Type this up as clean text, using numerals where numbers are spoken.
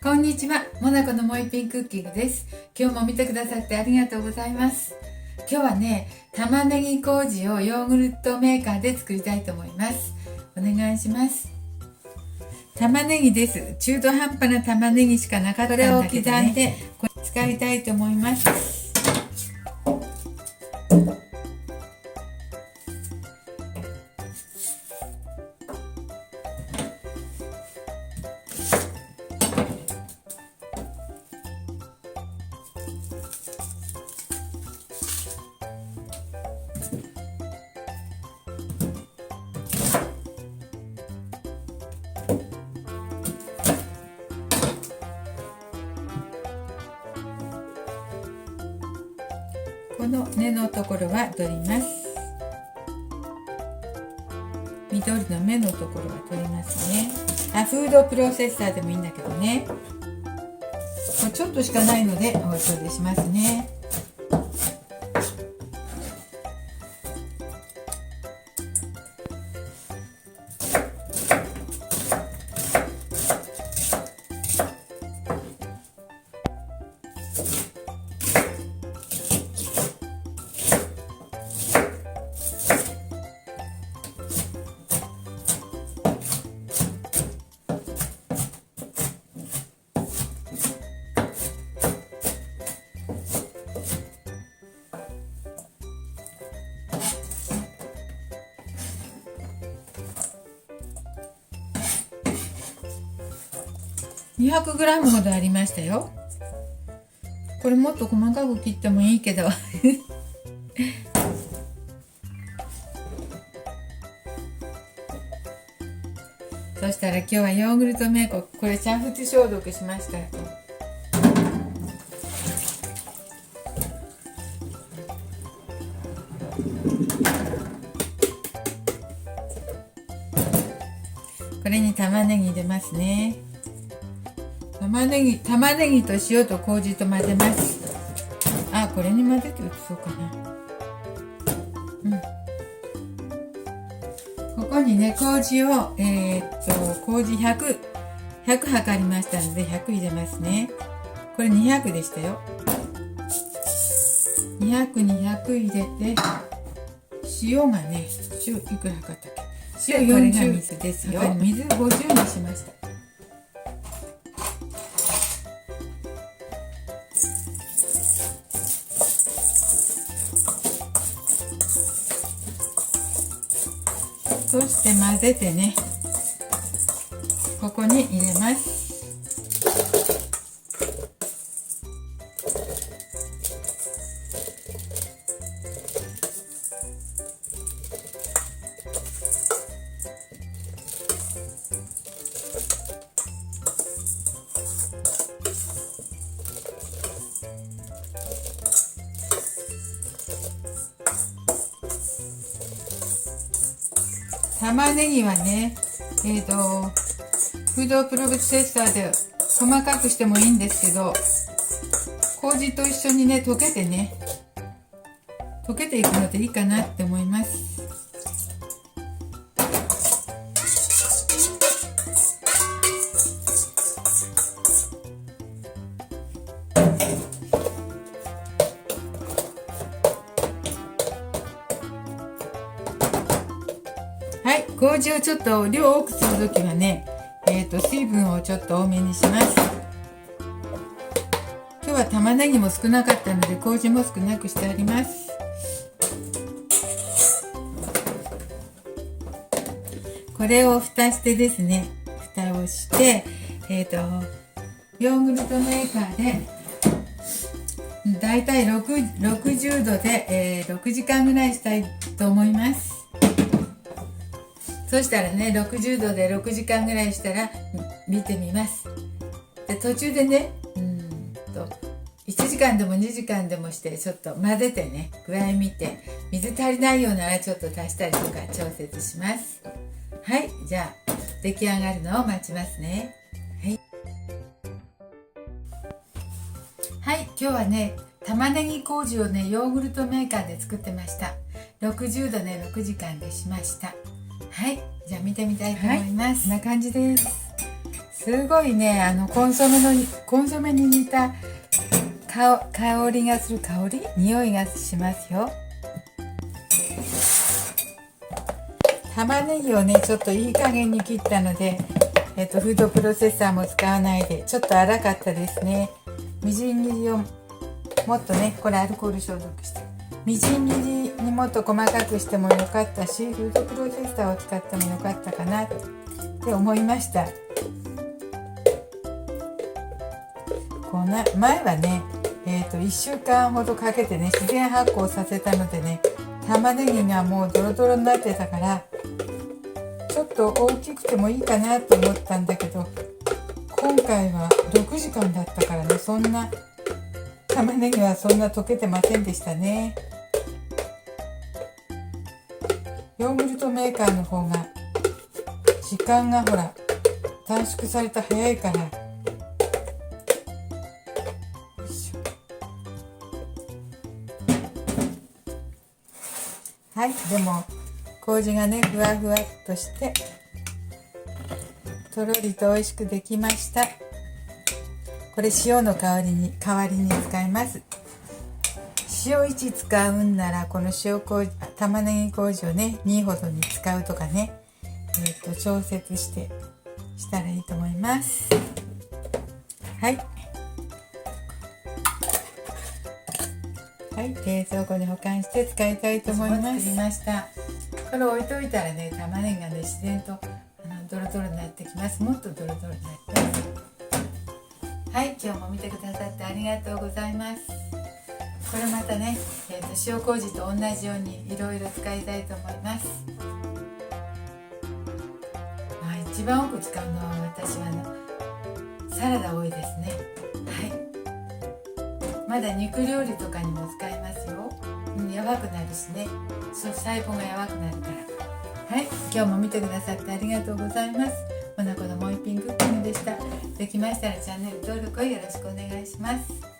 こんにちは、モナコのもう一品クッキングです。今日も見てくださってありがとうございます。今日はね、玉ねぎ麹をヨーグルトメーカーで作りたいと思います。お願いします。玉ねぎです。中途半端な玉ねぎしかなかったんだけどね、これを刻んでこれ使いたいと思います。この根のところは取ります。緑の芽のところは取りますね。フードプロセッサーでもいいんだけどね。これちょっとしかないので包丁でしますね。200g ほどありましたよ。これもっと細かく切ってもいいけどそしたら今日はヨーグルトメーカー、これ煮沸消毒しました。これに玉ねぎ入れますね。玉ねぎと塩と麹と混ぜます。これに混ぜて移そうかな。ここにね、麹を麹100測りましたので100入れますね。これ200でしたよ。200入れて、塩がね、塩いくら測ったっけ？塩40水ですよ。水50にしました。そして混ぜてね、ここに入れます。玉ねぎはね、フードプロセッサーで細かくしてもいいんですけど、麹と一緒にね溶けていくのでいいかなって思います。はい、麹をちょっと量多くするときはね、水分をちょっと多めにします。今日は玉ねぎも少なかったので麹も少なくしてあります。これを蓋してですね、蓋をしてヨーグルトメーカーでだいたい60度で、6時間ぐらいしたいと思います。そしたらね、60度で6時間ぐらいしたら見てみます。で、途中でね、1時間でも2時間でもしてちょっと混ぜてね、具合見て、水足りないようならちょっと足したりとか調節します。はい、じゃあ出来上がるのを待ちますね。はい、今日はね、玉ねぎ麹をね、ヨーグルトメーカーで作ってました。60度で6時間でしました。はい、じゃあ見てみたいと思います。こんな感じです。すごいね、コンソメに似た香りがする、匂いがしますよ。玉ねぎをねちょっといい加減に切ったので、フードプロセッサーも使わないで、ちょっと粗かったですね。みじん切りをもっとね、これアルコール消毒して、みじん切りにもっと細かくしてもよかったし、フードプロセッサーを使ってもよかったかなって思いました。前はね、1週間ほどかけてね自然発酵させたのでね、玉ねぎがもうドロドロになってたから、ちょっと大きくてもいいかなと思ったんだけど、今回は6時間だったからね、そんな玉ねぎはそんな溶けてませんでしたね。ヨーグルトメーカーの方が時間がほら短縮されて早いから、はい、でも麹がねふわふわっとしてとろりと美味しくできました。これ塩の代わりに使います。塩1使うんならこの玉ねぎ麹をね2ほどに使うとかね、調節したらいいと思います。はいはい、冷蔵庫に保管して使いたいと思います。作りました。これ置いといたらね、玉ねぎがね自然とドロドロになってきます。もっとドロドロになってます。はい、今日も見てくださってありがとうございます。これまたね、塩麹と同じようにいろいろ使いたいと思います。一番多く使うのは私はサラダ多いですね。はい。まだ肉料理とかにも使えますよ。やばくなるしね、細胞がやばくなるから。はい、今日も見てくださってありがとうございます。もなこのもう一品クッキングでした。できましたらチャンネル登録をよろしくお願いします。